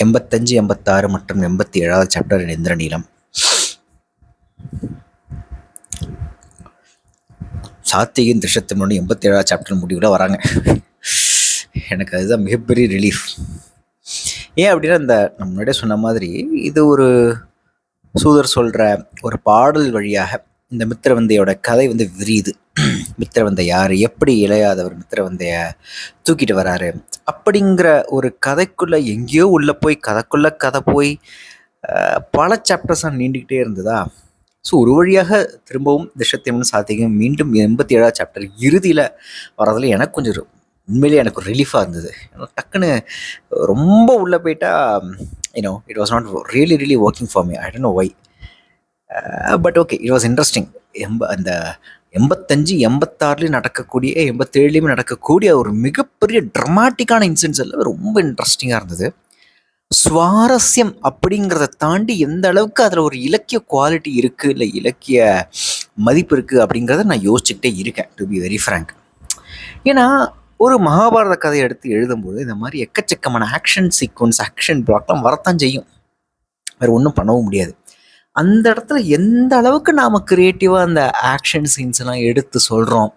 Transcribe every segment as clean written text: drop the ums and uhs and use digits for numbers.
85, 86 மற்றும் 87வது chapter இந்திரநீலம். சாத்தியின் திருஷத்தினோட 87வது chapter முடிவில் வராங்க. எனக்கு அதுதான் மிகப்பெரிய ரிலீஃப். ஏன் அப்படின்னா, நம்ம முன்னாடியே சொன்ன மாதிரி இது ஒரு சூதர் சொல்கிற ஒரு பாடல் வழியாக இந்த மித்திரவந்தையோட கதை விரியுது. மித்திரவந்தை யார், எப்படி இளையாதவர் மித்திரவந்தைய தூக்கிட்டு வராரு அப்படிங்கிற ஒரு கதைக்குள்ளே எங்கேயோ உள்ளே போய் கதைக்குள்ளே கதை போய் பல சாப்டர்ஸாக நீண்டுக்கிட்டே இருந்ததா. ஸோ ஒரு வழியாக திரும்பவும் திஷத்தியம்னு சாத்தியம் மீண்டும் 87வது சாப்டர் இறுதியில் வரதில் எனக்கு கொஞ்சம் உண்மையிலேயே எனக்கு ஒரு ரிலீஃபாக இருந்தது. டக்குன்னு ரொம்ப உள்ளே போயிட்டா it was not really working for me. I don't know why, but okay, it was interesting. அந்த 85, 86 நடக்கக்கூடிய 87 நடக்கக்கூடிய ஒரு மிகப்பெரிய ட்ரமாட்டிக்கான இன்சிடென்ட்ஸ் எல்லாம் ரொம்ப இன்ட்ரெஸ்டிங்காக இருந்தது. சுவாரஸ்யம் அப்படிங்கிறத தாண்டி எந்த அளவுக்கு அதில் ஒரு இலக்கிய குவாலிட்டி இருக்குது, இல்லை இலக்கிய மதிப்பு இருக்குது அப்படிங்கிறத நான் யோசிச்சுக்கிட்டே இருக்கேன், டு பி வெரி ஃப்ராங்க். ஏன்னா ஒரு மகாபாரத கதையை எடுத்து எழுதும்போது இந்த மாதிரி எக்கச்சக்கமான ஆக்ஷன் சீக்வன்ஸ், ஆக்ஷன் பிளாக்லாம் வரத்தான் செய்யும், வேறு ஒன்றும் பண்ணவும் முடியாது. அந்த இடத்துல எந்த அளவுக்கு நாம் க்ரியேட்டிவாக அந்த ஆக்ஷன் சீன்ஸ் எல்லாம் எடுத்து சொல்கிறோம்,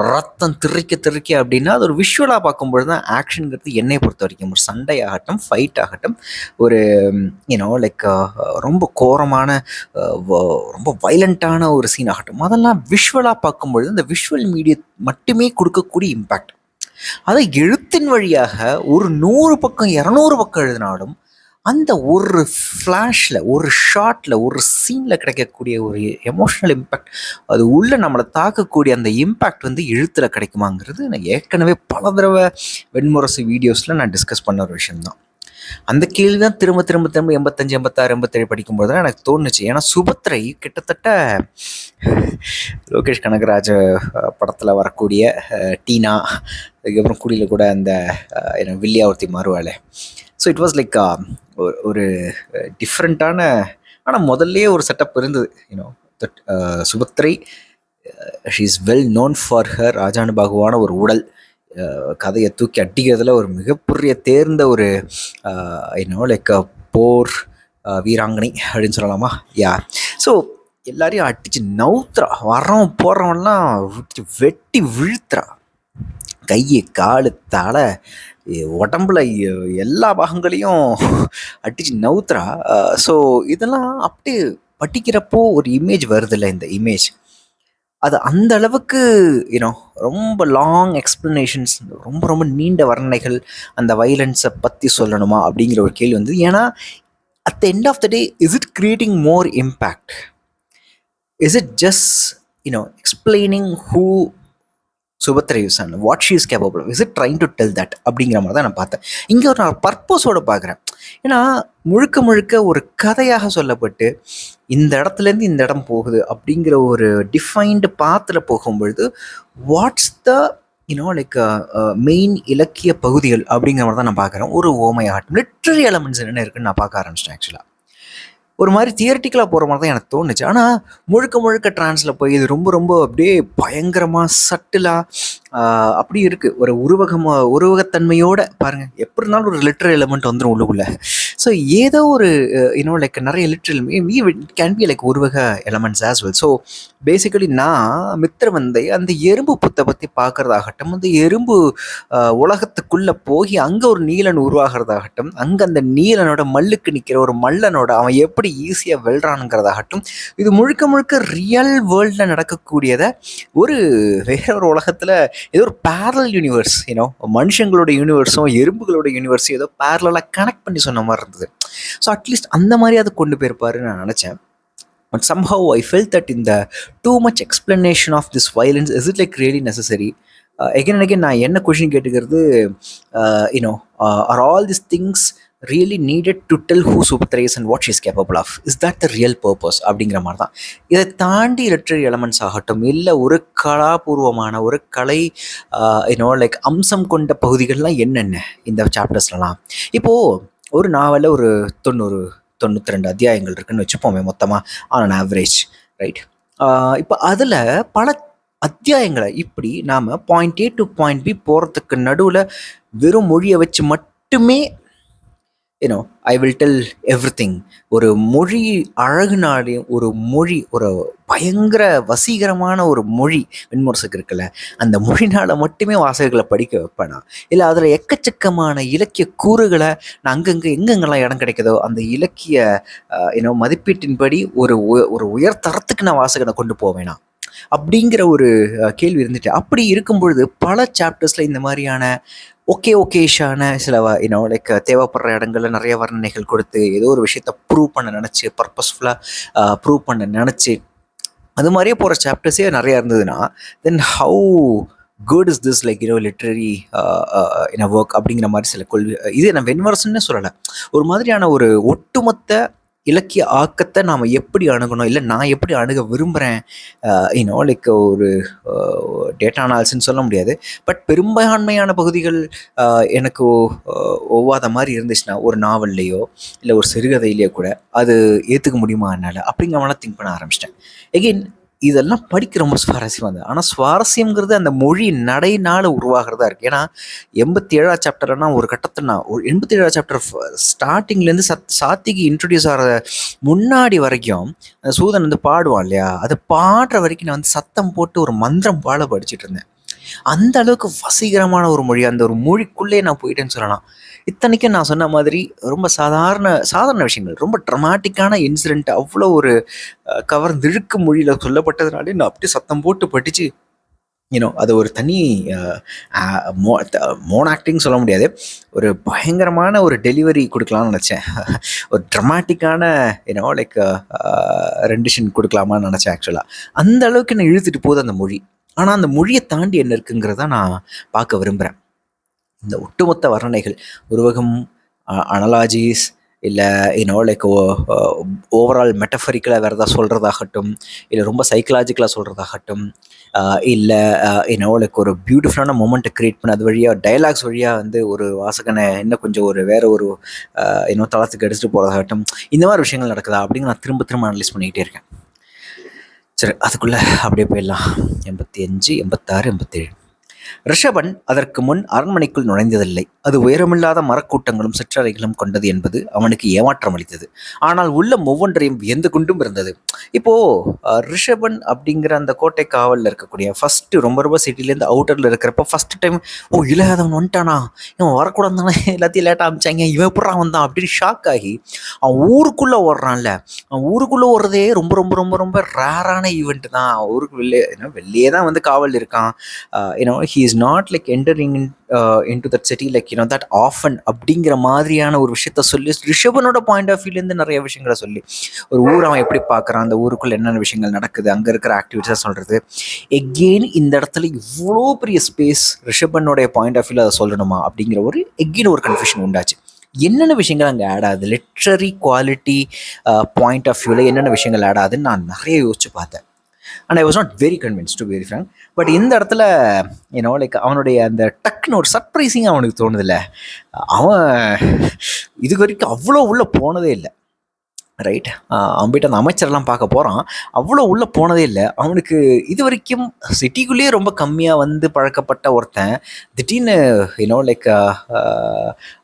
ரத்தம் திரிக்க அப்படின்னா அது ஒரு விஷுவலாக பார்க்கும்பொழுது தான் ஆக்ஷனுங்கிறது என்னை பொறுத்த வரைக்கும் ஒரு சண்டை ஆகட்டும், ஃபைட் ஆகட்டும், ஒரு லைக் ரொம்ப கோரமான ரொம்ப வைலண்ட்டான ஒரு சீன் ஆகட்டும், அதெல்லாம் விஷுவலாக பார்க்கும்பொழுது அந்த விஷுவல் மீடியம் மட்டுமே கொடுக்கக்கூடிய இம்பேக்ட். அதை எழுத்தின் வழியாக ஒரு 100 பக்கம் 200 பக்கம் எழுதினாலும் அந்த ஒரு ஃப்ளாஷில், ஒரு ஷாட்டில், ஒரு சீனில் கிடைக்கக்கூடிய ஒரு எமோஷ்னல் இம்பேக்ட், அது உள்ளே நம்மளை தாக்கக்கூடிய அந்த இம்பேக்ட் எழுத்தில் கிடைக்குமாங்கிறது நான் ஏற்கனவே பல தடவை வெண்முரசு வீடியோஸில் நான் டிஸ்கஸ் பண்ண ஒரு விஷயம்தான். அந்த கேள்வி தான் திரும்ப 85, 86, 87 படிக்கும்போது தான் எனக்கு தோணுச்சு. ஏன்னா சுபத்ரை கிட்டத்தட்ட லோகேஷ் கனகராஜ் படத்தில் வரக்கூடிய டீனா, அதுக்கப்புறம் குடியில் கூட அந்த வில்லியாவர்த்தி மாறுவாள். ஸோ இட் வாஸ் லைக் ஒரு டிஃப்ரெண்ட்டான, ஆனால் முதல்லையே ஒரு செட்டப் இருந்தது. Subhadra she is well known for her ராஜானுபாகுவான ஒரு உடல், கதையை தூக்கி அடிக்கிறதுல ஒரு மிகப்பெரிய தேர்ந்த ஒரு லைக் போர் வீராங்கனை அப்படின்னு சொல்லலாமா. யா, ஸோ எல்லாரையும் அடித்து நவுத்துறா, வரவன் போடுறவன்லாம் வெட்டி வீழ்த்துறா, கை காலு தலை உடம்புல எல்லா பாகங்களையும் அடிச்சு நவுத்துறா. ஸோ இதெல்லாம் அப்படியே படிக்கிறப்போ ஒரு இமேஜ் வருதில்ல, இந்த இமேஜ் அது அந்த அளவுக்கு ரொம்ப லாங் எக்ஸ்ப்ளனேஷன்ஸ், ரொம்ப நீண்ட வர்ணனைகள் அந்த வைலன்ஸை பற்றி சொல்லணுமா அப்படிங்கிற ஒரு கேள்வி வந்து. ஏன்னா at the end of the day, is it creating more impact? Is it just explaining who Subhadra is and what she is capable? Is it trying to tell that அப்படிங்கிற மாதிரி தான் நான் பார்த்தேன். இங்கே ஒரு நான் பர்பஸோடு பார்க்குறேன். ஏன்னா முழுக்க ஒரு கதையாக சொல்லப்பட்டு இந்த இடத்துலேருந்து இந்த இடம் போகுது அப்படிங்கிற ஒரு டிஃபைன்டு பாத்தில் போகும்பொழுது வாட்ஸ் த லைக் மெயின் இலக்கிய பகுதிகள் அப்படிங்கிற மாதிரி தான் நான் பார்க்குறேன். ஒரு ஓமையாகட்டும், லிட்ரரி எலமெண்ட்ஸ் என்ன இருக்குன்னு நான் பார்க்க ஆரம்பிச்சிட்டேன். ஆக்சுவலாக ஒரு மாதிரி தியரிட்டிக்கலாக போகிற மாதிரி தான் எனக்கு தோணுச்சு. ஆனால் முழுக்க ட்ரான்ஸில் போய் இது ரொம்ப அப்படியே பயங்கரமாக சட்டிலாக அப்படி இருக்குது. ஒரு உருவகத்தன்மையோடு பாருங்கள், எப்படி இருந்தாலும் ஒரு லிட்ரரி எலிமெண்ட் வந்துடும் உள்ளுக்குள்ளே. ஸோ ஏதோ ஒரு லைக் நிறைய லிட்ரல் கேன் பி லைக் உருவக elements as well. So basically நான் மித்திரவந்தை அந்த எறும்பு புத்தை பற்றி பார்க்குறதாகட்டும், அந்த எறும்பு உலகத்துக்குள்ளே போய் அங்கே ஒரு நீலன் உருவாகிறதாகட்டும், அங்கே அந்த நீலனோட மல்லுக்கு நிற்கிற ஒரு மல்லனோட அவன் எப்படி ஈஸியாக வெல்றானுங்கிறதாகட்டும், இது முழுக்க ரியல் வேர்ல்டில் நடக்கக்கூடியதை ஒரு வேற ஒரு உலகத்தில் ஏதோ ஒரு பேரல் யூனிவர்ஸ், மனுஷங்களோட யூனிவர்ஸும் எறும்புகளோட யூனிவர்ஸும் ஏதோ பேரலாக கனெக்ட் பண்ணி சொன்ன மாதிரி இருந்தது. ஸோ அட்லீஸ்ட் அந்த மாதிரி அதை கொண்டு போயிருப்பாருன்னு நான் நினச்சேன். But somehow I felt that in the too much explanation of this violence, is it like really necessary? Again and again நான் என்ன கொஷின் கேட்டுக்கிறது, are all these things really needed to tell who Subhadra is and what she is capable of? Is that the real purpose? அப்படிங்கிற மாதிரி தான். இதை தாண்டி literary elements ஆகட்டும், இல்லை ஒரு கலாபூர்வமான ஒரு கலை லைக் அம்சம் கொண்ட பகுதிகள்லாம் என்னென்ன இந்த சாப்டர்ஸ்லாம். இப்போது ஒரு நாவலில் ஒரு 92 அத்தியாயங்கள் இருக்குன்னு வச்சுப்போமே மொத்தமாக, ஆன் ஆவரேஜ், ரைட்? இப்போ அதில் பல அத்தியாயங்களை இப்படி நாம் point A to point B போகிறதுக்கு நடுவில் வெறும் மொழியை வச்சு மட்டுமே you know I will tell everything. ஒரு மொழி அழகுனாலே, ஒரு மொழி ஒரு பயங்கர வசீகரமான ஒரு மொழி வெண்முரசுக்கு இருக்குல்ல, அந்த மொழினால மட்டுமே வாசகர்களை படிக்க வைப்பேனா, இல்லை அதில் எக்கச்சக்கமான இலக்கிய கூறுகளை நான் அங்கங்கே எங்கெங்கெல்லாம் இடம் கிடைக்குதோ அந்த இலக்கிய மதிப்பீட்டின்படி ஒரு உயர் தரத்துக்கு நான் வாசகனை கொண்டு போவேனா அப்படிங்கிற ஒரு கேள்வி இருந்துட்டு, அப்படி இருக்கும் பொழுது பல சாப்டர்ஸில் இந்த மாதிரியான ஓகேஷான சில லைக் தேவைப்படுற இடங்கள்ல நிறைய வர்ணனைகள் கொடுத்து ஏதோ ஒரு விஷயத்த ப்ரூவ் பண்ண நினச்சி, பர்பஸ்ஃபுல்லாக ப்ரூவ் பண்ண நினச்சி அது மாதிரியே போகிற சாப்டர்ஸே நிறையா இருந்ததுன்னா, then how good is this like literary work அப்படிங்கிற மாதிரி சில கொள்கை. இது நான் வெண்வரசன்னு சொல்லலை, ஒரு மாதிரியான ஒரு ஒட்டுமொத்த இலக்கிய ஆக்கத்தை நாம் எப்படி அணுகணும், இல்லை நான் எப்படி அணுக விரும்புகிறேன், லைக் ஒரு டேட்டா அனாலிசிஸ்ன்னு சொல்ல முடியாது, பட் பெரும்பான்மையான பகுதிகள் எனக்கு ஒவ்வாத மாதிரி இருந்துச்சுன்னா ஒரு நாவல்லையோ இல்லை ஒரு சிறுகதையிலையோ கூட அது ஏற்றுக்க முடியுமா என்னால் அப்படிங்கிற மாதிரிலாம் திங்க் பண்ண ஆரம்பிச்சிட்டேன். எகெயின் இதெல்லாம் படிக்க ரொம்ப சுவாரஸ்யமாக இருந்தது. ஆனால் சுவாரஸ்யங்கிறது அந்த மொழி நடையினால் உருவாகிறதா இருக்குது. ஏன்னா 87ஆம் சாப்டர்னா ஒரு கட்டத்தில் நான் 87ஆம் சாப்டர் ஸ்டார்டிங்லேருந்து சாத்திக்கு இன்ட்ரடியூஸ் ஆகிற முன்னாடி வரைக்கும் அந்த சூதன் வந்து பாடுவான் இல்லையா, அது பாடுற வரைக்கும் நான் வந்து சத்தம் போட்டு ஒரு மந்திரம் பாட படிச்சுட்டு இருந்தேன். அந்த அளவுக்கு வசீகரமான ஒரு மொழி, அந்த ஒரு மொழிக்குள்ளே நான் போயிட்டேன்னு சொல்லலாம். இத்தனைக்கும் நான் சொன்ன மாதிரி ரொம்ப சாதாரண விஷயங்கள், ரொம்ப ட்ரமாட்டிக்கான இன்சிடென்ட் அவ்வளோ ஒரு கவர்ந்திழுக்கு மொழியில் சொல்லப்பட்டதுனாலே நான் அப்படியே சத்தம் போட்டு படித்து அது ஒரு தனி மோன் ஆக்டிங் சொல்ல முடியாது, ஒரு பயங்கரமான ஒரு டெலிவரி கொடுக்கலாம்னு நினச்சேன். ஒரு ட்ரமாட்டிக்கான லைக் ரெண்டிஷன் கொடுக்கலாமான்னு நினச்சேன். ஆக்சுவலாக அந்த அளவுக்கு நான் இழுத்துட்டு போகுது அந்த மொழி. ஆனால் அந்த மொழியை தாண்டி என்ன இருக்குங்கிறத நான் பார்க்க விரும்புகிறேன். இந்த ஒட்டுமொத்த வர்ணனைகள், உருவகம், அனலாஜிஸ், இல்லை லைக் ஓவரால் மெட்டஃபரிக்கலாக வேறு எதாவது சொல்கிறதாகட்டும், இல்லை ரொம்ப சைக்கலாஜிக்கலாக சொல்கிறதாகட்டும், இல்லை லைக் ஒரு பியூட்டிஃபுல்லான மூமெண்ட்டை க்ரியேட் பண்ண அது வழியாக டயலாக்ஸ் வழியாக வந்து ஒரு வாசகனை இன்னும் கொஞ்சம் ஒரு வேறு ஒரு தளத்துக்கு எடுத்துகிட்டு போகிறதாகட்டும், இந்த மாதிரி விஷயங்கள் நடக்குதா அப்படிங்கிற நான் திரும்ப அனலைஸ் பண்ணிக்கிட்டே இருக்கேன். சரி, அதுக்குள்ளே அப்படியே போயிடலாம். 85, 86, 87. ரிஷபன் அதற்கு முன் அரண்மனைக்குள் நுழைந்ததில்லை. அது உயரமில்லாத மரக்கூட்டங்களும் சிற்றறைகளும் கொண்டது என்பது அவனுக்கு ஏமாற்றம் அளித்தது. ஆனால் உள்ளம் ஒவ்வொன்றையும் வியந்து கொண்டும் இருந்தது. இப்போ ரிஷபன் அப்படிங்கிற அந்த கோட்டை காவலில் இருக்கக்கூடிய ஃபர்ஸ்ட் ரொம்ப சிட்டிலேருந்து அவுட்டரில் இருக்கிறப்ப ஃபர்ஸ்ட் டைம் இளையாதவன் வந்துட்டானா, இவன் வரக்கூடாது தானே, எல்லாத்தையும் லேட்டாக அமிச்சாங்க, இவன் எப்படா வந்தான் அப்படின்னு ஷாக் ஆகி அவன் ஊருக்குள்ளே ஓடுறான்ல. அவன் ஊருக்குள்ளே ஓடுறதே ரொம்ப ரொம்ப ரொம்ப ரொம்ப ரேரான ஈவெண்ட் தான். ஊருக்கு வெளியே தான் வந்து காவல் இருக்கான். he is not like entering into that city like that often அப்படிங்கிற மாதிரியான ஒரு விஷயத்த சொல்லி ரிஷபனோட பாயிண்ட் ஆஃப் வியூலேருந்து நிறைய விஷயங்களை சொல்லி ஒரு ஊர் அவன் எப்படி பார்க்குறான், அந்த ஊருக்குள்ள என்னென்ன விஷயங்கள் நடக்குது, அங்கே இருக்கிற ஆக்டிவிட்டிஸாக சொல்கிறது. எகெயின் இந்த இடத்துல இவ்வளோ பெரிய ஸ்பேஸ் ரிஷபனோடைய பாயிண்ட் ஆஃப் வியூவில் அதை சொல்லணுமா அப்படிங்கிற ஒரு கன்ஃபியூஷன் உண்டாச்சு. என்னென்ன விஷயங்கள் அங்கே ஆட் ஆகுது, லிட்ரரி குவாலிட்டி பாயிண்ட் ஆஃப் வியூவில் என்னென்ன விஷயங்கள் ஆட் ஆகுதுன்னு நான் நிறைய யோசிச்சு பார்த்தேன். And I was not very convince to very frank. But இந்த இடத்துல லைக் அவனுடைய அந்த டக்குன்னு ஒரு சர்ப்ரைசிங்காக அவனுக்கு தோணுதில்ல. அவன் இது வரைக்கும் அவ்வளோ உள்ளே போனதே இல்லை, ரைட்? அவன் போய்ட்டு அந்த அமைச்சரெல்லாம் பார்க்க போகிறான், அவ்வளோ உள்ளே போனதே இல்லை. அவனுக்கு இது வரைக்கும் சிட்டிக்குள்ளேயே ரொம்ப கம்மியாக வந்து பழக்கப்பட்ட ஒருத்தன் திடீர்னு லைக்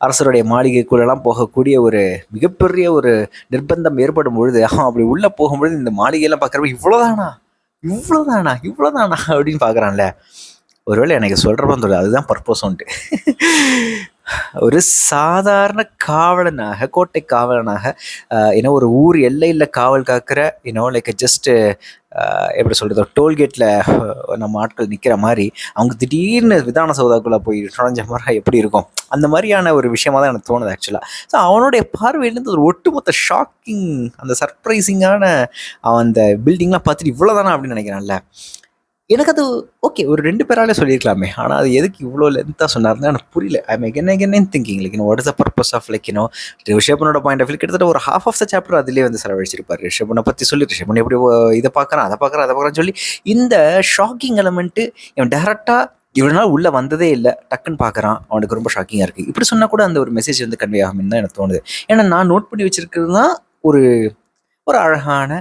அரசருடைய மாளிகைக்குள்ளெல்லாம் போகக்கூடிய ஒரு மிகப்பெரிய ஒரு நிர்பந்தம் ஏற்படும் பொழுது அவன் அப்படி உள்ளே போகும்பொழுது இந்த மாளிகையெல்லாம் பார்க்குறப்ப இவ்வளோதானா அப்படின்னு பார்க்குறான்ல. ஒருவேளை எனக்கு சொல்கிறப்ப தோணுது அதுதான் பர்பஸுன்ட்டு. ஒரு சாதாரண காவலனாக, கோட்டை காவலனாக ஒரு ஊர் எல்லையில் காவல் காக்கிற லைக் ஜஸ்ட்டு எப்படி சொல்கிறது, டோல்கேட்டில் நம்ம ஆட்கள் நிற்கிற மாதிரி அவங்க திடீர்னு விதான சௌதாக்குள்ளே போய் நுழைஞ்ச மாதிரி எப்படி இருக்கும், அந்த மாதிரியான ஒரு விஷயமா தான் எனக்கு தோணுது ஆக்சுவலாக. ஸோ அவனுடைய பார்வையிலேருந்து ஒரு ஒட்டுமொத்த ஷாக்கிங், அந்த சர்ப்ரைசிங்கான அவன் அந்த பில்டிங்லாம் பார்த்துட்டு இவ்வளோதானா அப்படின்னு நினைக்கிறான்ல. எனக்கு அது ஓகே, ஒரு 2 பேராலே சொல்லியிருக்கலாமே. ஆனால் அது எதுக்கு இவ்வளோ லென்த்தாக சொன்னார்னு எனக்கு புரியல. I am again thinking like what is the purpose of like ரிஷபனோட பாயிண்ட் ஆஃப் வியூ கிட்டத்தட்ட ஒரு half ஆஃப் த சாப்டர் அதிலே வந்து செலவழிச்சிருப்பார். ரிஷபனை பற்றி சொல்லி ரிஷபன் எப்படி இதை பார்க்குறான், அதை பார்க்குறான்னு சொல்லி இந்த ஷாக்கிங் எலமெண்ட்டு இவன் டேரெக்டாக இவ்வளோ நாள் உள்ளே வந்ததே இல்லை, டக்குன்னு பார்க்குறான், அவனுக்கு ரொம்ப ஷாக்கிங்காக இருக்குது. இப்படி சொன்னால் கூட அந்த ஒரு மெசேஜ் வந்து கன்வே ஆகும்னு தான் எனக்கு தோணுது. ஏன்னா நான் நோட் பண்ணி வச்சிருக்கிறது தான் ஒரு அழகான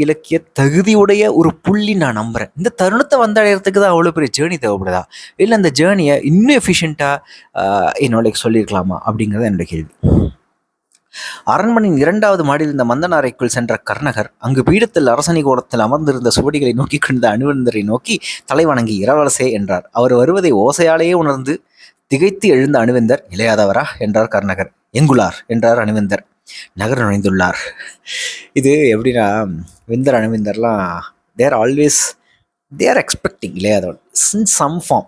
இலக்கிய தகுதியுடைய ஒரு புள்ளி நான் நம்புகிறேன். இந்த தருணத்தை வந்தடைகிறதுக்கு தான் அவ்வளோ பெரிய ஜேர்னி தேவைப்படுதா, இல்லை அந்த ஜேர்னியை இன்னும் எஃபிஷியண்ட்டாக லைக் சொல்லியிருக்கலாமா அப்படிங்கிறது என்னோட கேள்வி. அரண்மனையின் 2வது மாடியில் இருந்த மந்தன அறைக்குள் சென்ற கர்ணகர் அங்கு பீடத்தில் அரசணி கோலத்தில் அமர்ந்திருந்த சுவடிகளை நோக்கி கொண்ட அனுவந்தரை நோக்கி தலை வணங்கி இளவரசே என்றார். அவர் வருவதை ஓசையாலேயே உணர்ந்து திகைத்து எழுந்த அனுவேந்தர், இளையாதவரா என்றார் கர்ணகர். எங்குலார் என்றார் அனுவேந்தர். நகர் நுழைந்துள்ளார். இது எப்படின்னா, விந்தர் அனுவேந்தர்லாம் தேர் ஆல்வேஸ் தேர் எக்ஸ்பெக்டிங் இளையாதவன் இன் சம் ஃபார்ம்.